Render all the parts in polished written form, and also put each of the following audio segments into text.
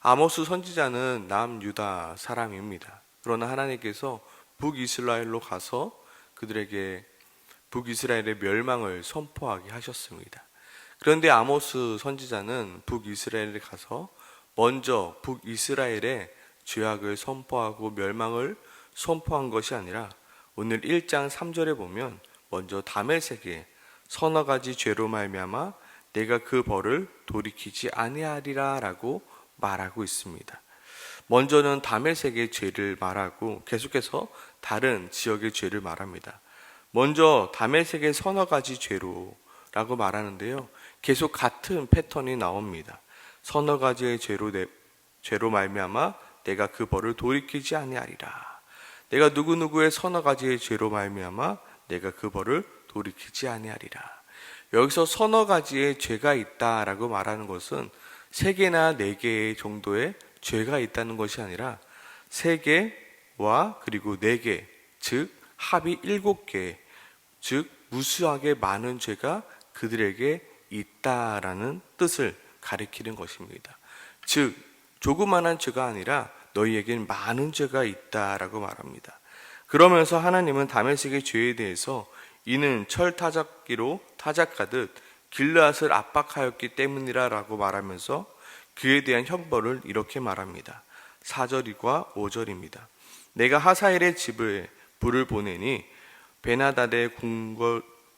아모스 선지자는 남유다 사람입니다. 그러나 하나님께서 북이스라엘로 가서 그들에게 북이스라엘의 멸망을 선포하게 하셨습니다. 그런데 아모스 선지자는 북이스라엘에 가서 먼저 북이스라엘의 죄악을 선포하고 멸망을 선포한 것이 아니라 오늘 1장 3절에 보면 먼저 다메섹에 서너 가지 죄로 말미암아 내가 그 벌을 돌이키지 아니하리라 라고 말하고 있습니다. 먼저는 다메섹의 죄를 말하고 계속해서 다른 지역의 죄를 말합니다. 먼저 다메섹의 서너 가지 죄로라고 말하는데요. 계속 같은 패턴이 나옵니다. 서너 가지의 죄로 말미암아 내가 그 벌을 돌이키지 아니하리라. 내가 누구누구의 서너 가지의 죄로 말미암아 내가 그 벌을 돌이키지 아니하리라. 여기서 서너 가지의 죄가 있다라고 말하는 것은 3개나 4개 정도의 죄가 있다는 것이 아니라 3개와 그리고 4개, 즉 합이 7개, 즉 무수하게 많은 죄가 그들에게 있다라는 뜻을 가리키는 것입니다. 즉 조그만한 죄가 아니라 너희에겐 많은 죄가 있다라고 말합니다. 그러면서 하나님은 다메섹의 죄에 대해서 이는 철 타작기로 타작하듯 길르앗을 압박하였기 때문이라 라고 말하면서 그에 대한 형벌을 이렇게 말합니다. 4절과 5절입니다. 내가 하사엘의 집에 불을 보내니 베나닷의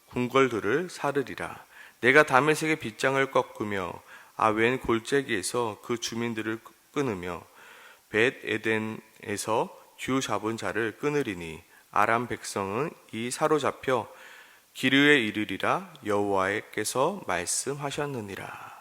궁궐들을 사르리라. 내가 다메섹의 빗장을 꺾으며 아웬 골짜기에서 그 주민들을 끊으며 벳 에덴에서 쥐 잡은 자를 끊으리니 아람 백성은 이 사로잡혀 기르에 이르리라 여호와께서 말씀하셨느니라.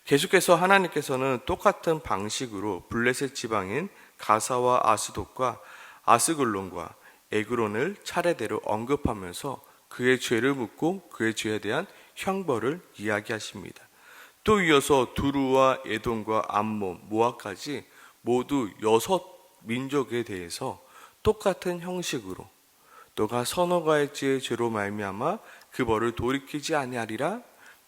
계속해서 하나님께서는 똑같은 방식으로 블레셋 지방인 가사와 아스돗과 아스글론과 에그론을 차례대로 언급하면서 그의 죄를 묻고 그의 죄에 대한 형벌을 이야기하십니다. 또 이어서 두루와 에돔과 암몬, 모압까지 모두 6민족에 대해서 똑같은 형식으로 너가 서너 가지의 죄로 말미암아 그 벌을 돌이키지 아니하리라.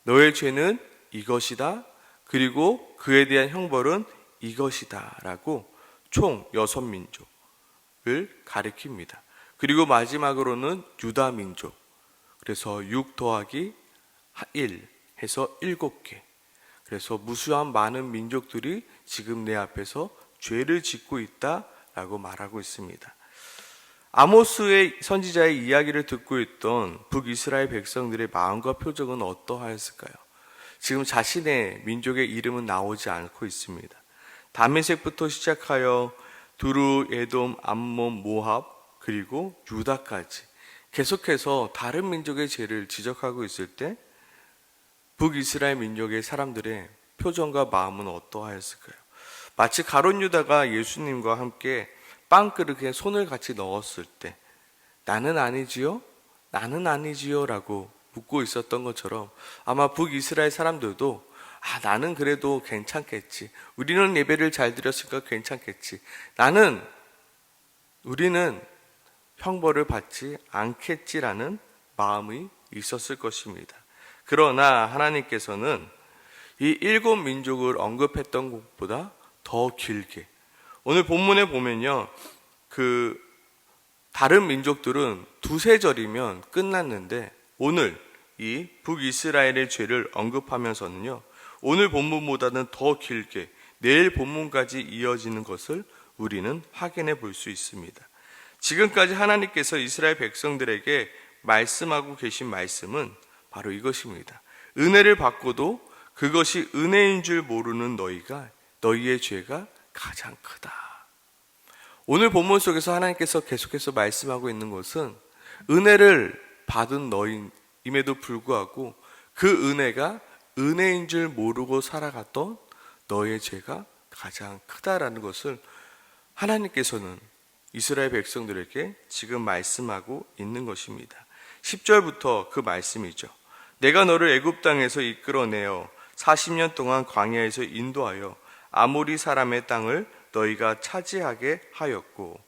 너의 죄는 이것이다. 그리고 그에 대한 형벌은 이것이다 라고 총 6민족을 가리킵니다. 그리고 마지막으로는 유다 민족. 그래서 6 더하기 1 해서 7개. 그래서 무수한 많은 민족들이 지금 내 앞에서 죄를 짓고 있다라고 말하고 있습니다. 아모스의 선지자의 이야기를 듣고 있던 북이스라엘 백성들의 마음과 표정은 어떠하였을까요? 지금 자신의 민족의 이름은 나오지 않고 있습니다. 다메섹부터 시작하여 두루, 에돔, 암몬, 모압 그리고 유다까지 계속해서 다른 민족의 죄를 지적하고 있을 때 북이스라엘 민족의 사람들의 표정과 마음은 어떠하였을까요? 마치 가룟 유다가 예수님과 함께 빵그릇에 손을 같이 넣었을 때 나는 아니지요? 나는 아니지요? 라고 묻고 있었던 것처럼 아마 북이스라엘 사람들도 나는 그래도 괜찮겠지. 우리는 예배를 잘 드렸으니까 괜찮겠지. 우리는 형벌을 받지 않겠지라는 마음이 있었을 것입니다. 그러나 하나님께서는 이 7민족을 언급했던 것보다 더 길게 오늘 본문에 보면요, 다른 민족들은 2-3절이면 끝났는데 오늘 이 북이스라엘의 죄를 언급하면서는요, 오늘 본문보다는 더 길게 내일 본문까지 이어지는 것을 우리는 확인해 볼 수 있습니다. 지금까지 하나님께서 이스라엘 백성들에게 말씀하고 계신 말씀은 바로 이것입니다. 은혜를 받고도 그것이 은혜인 줄 모르는 너희의 죄가 가장 크다. 오늘 본문 속에서 하나님께서 계속해서 말씀하고 있는 것은 은혜를 받은 너희임에도 불구하고 그 은혜가 은혜인 줄 모르고 살아갔던 너의 죄가 가장 크다라는 것을 하나님께서는 이스라엘 백성들에게 지금 말씀하고 있는 것입니다. 10절부터 그 말씀이죠. 내가 너를 애굽 땅에서 이끌어내어 40년 동안 광야에서 인도하여 아모리 사람의 땅을 너희가 차지하게 하였고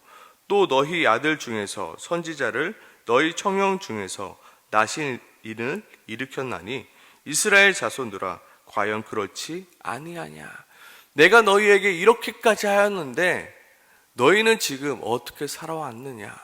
또 너희 아들 중에서 선지자를 너희 청형 중에서 나신 일을 일으켰나니 이스라엘 자손들아 과연 그렇지 아니하냐. 내가 너희에게 이렇게까지 하였는데 너희는 지금 어떻게 살아왔느냐?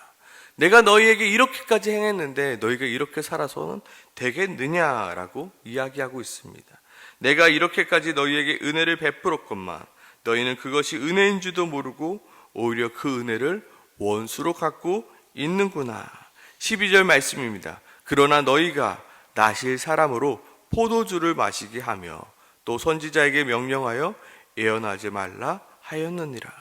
내가 너희에게 이렇게까지 행했는데 너희가 이렇게 살아서는 되겠느냐라고 이야기하고 있습니다. 내가 이렇게까지 너희에게 은혜를 베풀었건만 너희는 그것이 은혜인 줄도 모르고 오히려 그 은혜를 원수로 갖고 있는구나. 12절 말씀입니다. 그러나 너희가 나실 사람으로 포도주를 마시게 하며 또 선지자에게 명령하여 예언하지 말라 하였느니라.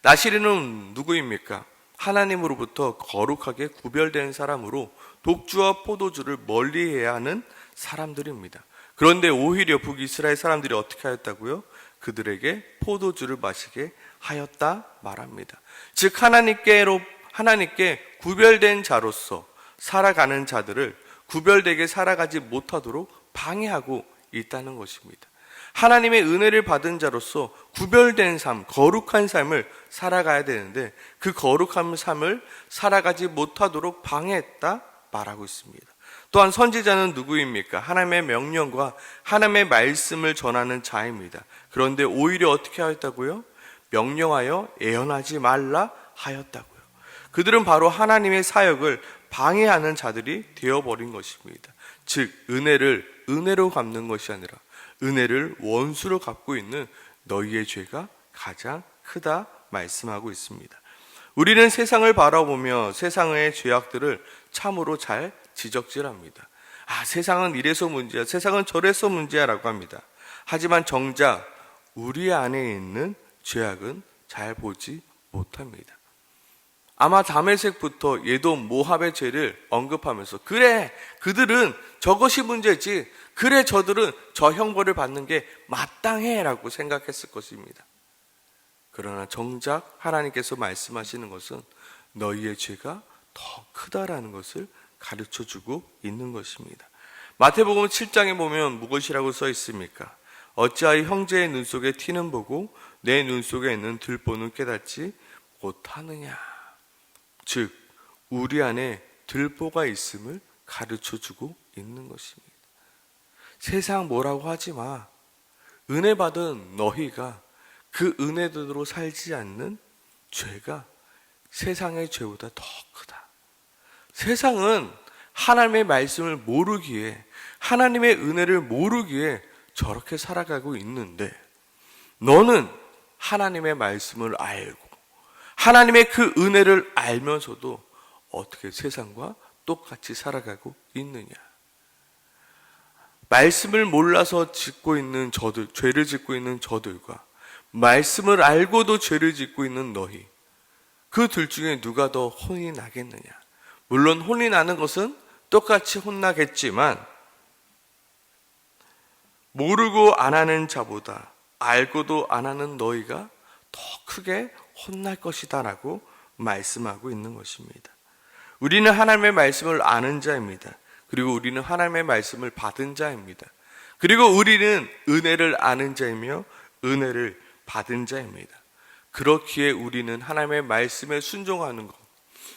나실인은 누구입니까? 하나님으로부터 거룩하게 구별된 사람으로 독주와 포도주를 멀리해야 하는 사람들입니다. 그런데 오히려 북이스라엘 사람들이 어떻게 하였다고요? 그들에게 포도주를 마시게 하였다 말합니다. 즉 하나님께 구별된 자로서 살아가는 자들을 구별되게 살아가지 못하도록 방해하고 있다는 것입니다. 하나님의 은혜를 받은 자로서 구별된 삶, 거룩한 삶을 살아가야 되는데 그 거룩한 삶을 살아가지 못하도록 방해했다 말하고 있습니다. 또한 선지자는 누구입니까? 하나님의 명령과 하나님의 말씀을 전하는 자입니다. 그런데 오히려 어떻게 하였다고요? 명령하여 예언하지 말라 하였다고요. 그들은 바로 하나님의 사역을 방해하는 자들이 되어버린 것입니다. 즉 은혜를 은혜로 갚는 것이 아니라 은혜를 원수로 갚고 있는 너희의 죄가 가장 크다 말씀하고 있습니다. 우리는 세상을 바라보며 세상의 죄악들을 참으로 잘 지적질합니다. 세상은 이래서 문제야, 세상은 저래서 문제야 라고 합니다. 하지만 정작 우리 안에 있는 죄악은 잘 보지 못합니다. 아마 다메섹부터 예돔 모압의 죄를 언급하면서 그래 그들은 저것이 문제지, 그래 저들은 저 형벌을 받는 게 마땅해 라고 생각했을 것입니다. 그러나 정작 하나님께서 말씀하시는 것은 너희의 죄가 더 크다라는 것을 가르쳐주고 있는 것입니다. 마태복음 7장에 보면 무엇이라고 써 있습니까? 어찌하여 형제의 눈 속에 티는 보고 내 눈 속에 있는 들보는 깨닫지 못하느냐. 즉 우리 안에 들보가 있음을 가르쳐주고 있는 것입니다. 세상 뭐라고 하지 마. 은혜 받은 너희가 그 은혜대로 살지 않는 죄가 세상의 죄보다 더 크다. 세상은 하나님의 말씀을 모르기에, 하나님의 은혜를 모르기에 저렇게 살아가고 있는데 너는 하나님의 말씀을 알고 하나님의 그 은혜를 알면서도 어떻게 세상과 똑같이 살아가고 있느냐. 말씀을 몰라서 짓고 있는 저들, 죄를 짓고 있는 저들과 말씀을 알고도 죄를 짓고 있는 너희, 그 둘 중에 누가 더 혼이 나겠느냐. 물론 혼이 나는 것은 똑같이 혼나겠지만 모르고 안 하는 자보다 알고도 안 하는 너희가 더 크게 혼날 것이다 라고 말씀하고 있는 것입니다. 우리는 하나님의 말씀을 아는 자입니다. 그리고 우리는 하나님의 말씀을 받은 자입니다. 그리고 우리는 은혜를 아는 자이며 은혜를 받은 자입니다. 그렇기에 우리는 하나님의 말씀에 순종하는 것,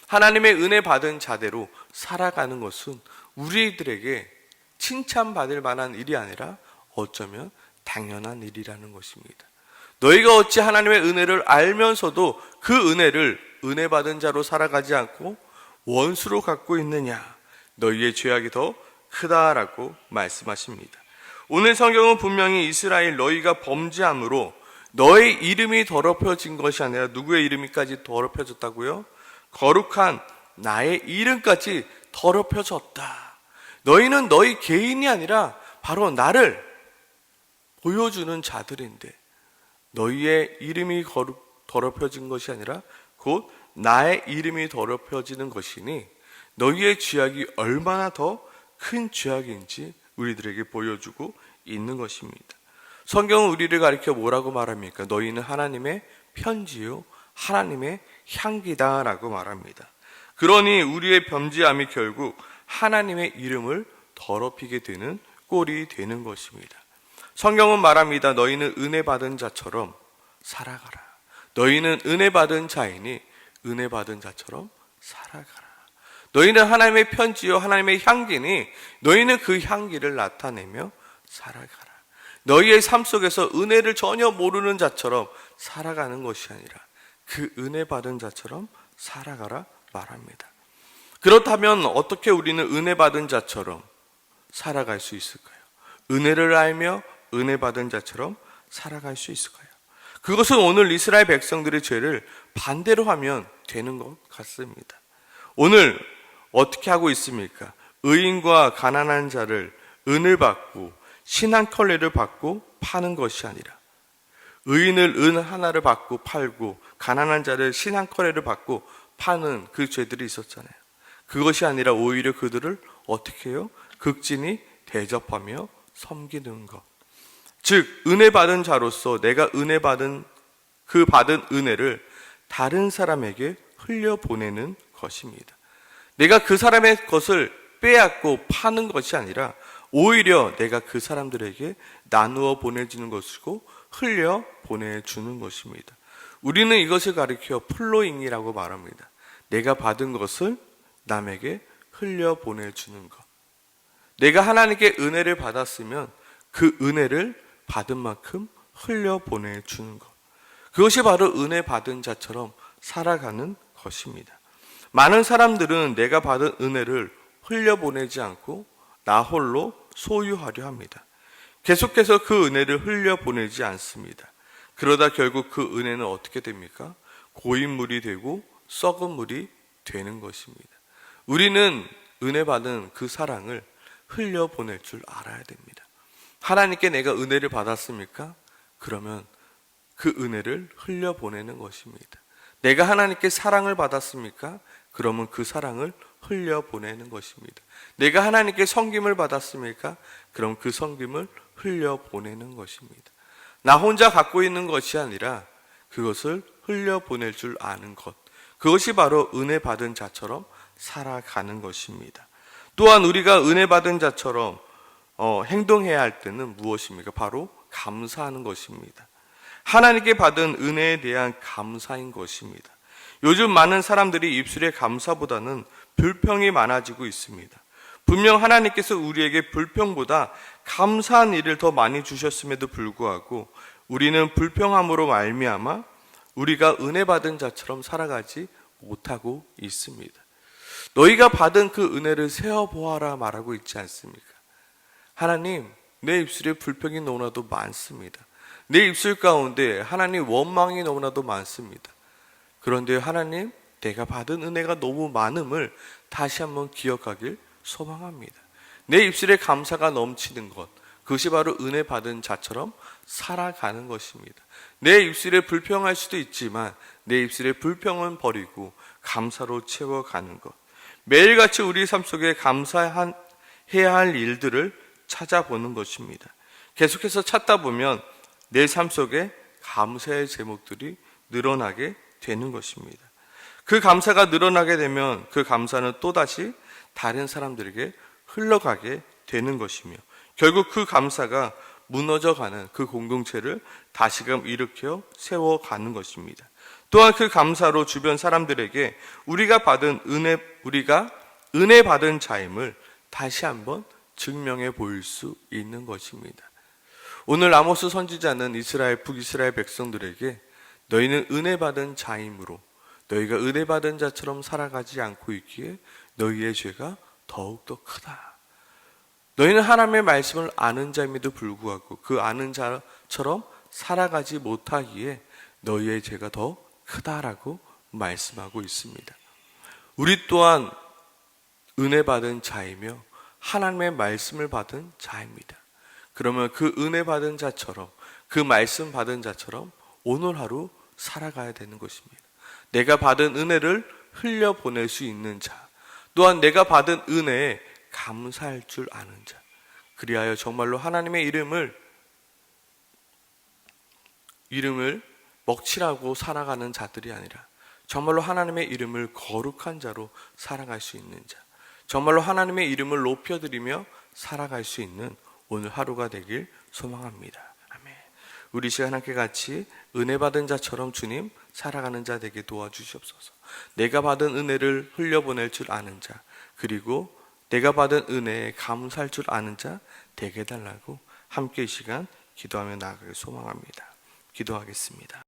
하나님의 은혜 받은 자대로 살아가는 것은 우리들에게 칭찬받을 만한 일이 아니라 어쩌면 당연한 일이라는 것입니다. 너희가 어찌 하나님의 은혜를 알면서도 그 은혜를 은혜 받은 자로 살아가지 않고 원수로 갖고 있느냐. 너희의 죄악이 더 크다라고 말씀하십니다. 오늘 성경은 분명히 이스라엘 너희가 범죄함으로 너의 이름이 더럽혀진 것이 아니라 누구의 이름이까지 더럽혀졌다고요? 거룩한 나의 이름까지 더럽혀졌다. 너희는 너희 개인이 아니라 바로 나를 보여주는 자들인데 너희의 이름이 더럽혀진 것이 아니라 곧 나의 이름이 더럽혀지는 것이니 너희의 죄악이 얼마나 더 큰 죄악인지 우리들에게 보여주고 있는 것입니다. 성경은 우리를 가리켜 뭐라고 말합니까? 너희는 하나님의 편지요 하나님의 향기다 라고 말합니다. 그러니 우리의 범죄함이 결국 하나님의 이름을 더럽히게 되는 꼴이 되는 것입니다. 성경은 말합니다. 너희는 은혜 받은 자처럼 살아가라. 너희는 은혜 받은 자이니 은혜 받은 자처럼 살아가라. 너희는 하나님의 편지요 하나님의 향기니 너희는 그 향기를 나타내며 살아가라. 너희의 삶 속에서 은혜를 전혀 모르는 자처럼 살아가는 것이 아니라 그 은혜 받은 자처럼 살아가라 말합니다. 그렇다면 어떻게 우리는 은혜 받은 자처럼 살아갈 수 있을까요? 은혜를 알며 은혜 받은 자처럼 살아갈 수 있을까요? 그것은 오늘 이스라엘 백성들의 죄를 반대로 하면 되는 것 같습니다. 오늘 어떻게 하고 있습니까? 의인과 가난한 자를 은을 받고 신 한 켤레를 받고 파는 것이 아니라 의인을 은 하나를 받고 팔고 가난한 자를 신 한 켤레를 받고 파는 그 죄들이 있었잖아요. 그것이 아니라 오히려 그들을 어떻게 해요? 극진히 대접하며 섬기는 것. 즉 은혜 받은 자로서 내가 은혜 받은 그 받은 은혜를 다른 사람에게 흘려보내는 것입니다. 내가 그 사람의 것을 빼앗고 파는 것이 아니라 오히려 내가 그 사람들에게 나누어 보내주는 것이고 흘려 보내주는 것입니다. 우리는 이것을 가리켜 플로잉이라고 말합니다. 내가 받은 것을 남에게 흘려 보내주는 것. 내가 하나님께 은혜를 받았으면 그 은혜를 받은 만큼 흘려 보내주는 것. 그것이 바로 은혜 받은 자처럼 살아가는 것입니다. 많은 사람들은 내가 받은 은혜를 흘려보내지 않고 나 홀로 소유하려 합니다. 계속해서 그 은혜를 흘려보내지 않습니다. 그러다 결국 그 은혜는 어떻게 됩니까? 고인물이 되고 썩은 물이 되는 것입니다. 우리는 은혜 받은 그 사랑을 흘려보낼 줄 알아야 됩니다. 하나님께 내가 은혜를 받았습니까? 그러면 그 은혜를 흘려보내는 것입니다. 내가 하나님께 사랑을 받았습니까? 그러면 그 사랑을 흘려보내는 것입니다. 내가 하나님께 섬김을 받았습니까? 그럼 그 섬김을 흘려보내는 것입니다. 나 혼자 갖고 있는 것이 아니라 그것을 흘려보낼 줄 아는 것. 그것이 바로 은혜 받은 자처럼 살아가는 것입니다. 또한 우리가 은혜 받은 자처럼 행동해야 할 때는 무엇입니까? 바로 감사하는 것입니다. 하나님께 받은 은혜에 대한 감사인 것입니다. 요즘 많은 사람들이 입술에 감사보다는 불평이 많아지고 있습니다. 분명 하나님께서 우리에게 불평보다 감사한 일을 더 많이 주셨음에도 불구하고 우리는 불평함으로 말미암아 우리가 은혜 받은 자처럼 살아가지 못하고 있습니다. 너희가 받은 그 은혜를 세어보아라 말하고 있지 않습니까? 하나님, 내 입술에 불평이 너무나도 많습니다. 내 입술 가운데 하나님 원망이 너무나도 많습니다. 그런데 하나님, 내가 받은 은혜가 너무 많음을 다시 한번 기억하길 소망합니다. 내 입술에 감사가 넘치는 것, 그것이 바로 은혜 받은 자처럼 살아가는 것입니다. 내 입술에 불평할 수도 있지만 내 입술에 불평은 버리고 감사로 채워가는 것. 매일같이 우리 삶 속에 감사해야 할 일들을 찾아보는 것입니다. 계속해서 찾다 보면 내 삶 속에 감사의 제목들이 늘어나게 되는 것입니다. 그 감사가 늘어나게 되면 그 감사는 또다시 다른 사람들에게 흘러가게 되는 것이며 결국 그 감사가 무너져가는 그 공동체를 다시금 일으켜 세워가는 것입니다. 또한 그 감사로 주변 사람들에게 우리가 은혜 받은 자임을 다시 한번 증명해 보일 수 있는 것입니다. 오늘 아모스 선지자는 북이스라엘 백성들에게 너희는 은혜 받은 자임으로 너희가 은혜 받은 자처럼 살아가지 않고 있기에 너희의 죄가 더욱더 크다. 너희는 하나님의 말씀을 아는 자임에도 불구하고 그 아는 자처럼 살아가지 못하기에 너희의 죄가 더 크다라고 말씀하고 있습니다. 우리 또한 은혜 받은 자이며 하나님의 말씀을 받은 자입니다. 그러면 그 은혜 받은 자처럼 그 말씀 받은 자처럼 오늘 하루 살아가야 되는 것입니다. 내가 받은 은혜를 흘려보낼 수 있는 자, 또한 내가 받은 은혜에 감사할 줄 아는 자, 그리하여 정말로 하나님의 이름을 먹칠하고 살아가는 자들이 아니라 정말로 하나님의 이름을 거룩한 자로 살아갈 수 있는 자, 정말로 하나님의 이름을 높여드리며 살아갈 수 있는 오늘 하루가 되길 소망합니다. 아멘. 우리 시간 함께 같이 은혜 받은 자처럼 주님 살아가는 자 되게 도와주시옵소서. 내가 받은 은혜를 흘려보낼 줄 아는 자, 그리고 내가 받은 은혜에 감사할 줄 아는 자 되게 해달라고 함께 이 시간 기도하며 나아가길 소망합니다. 기도하겠습니다.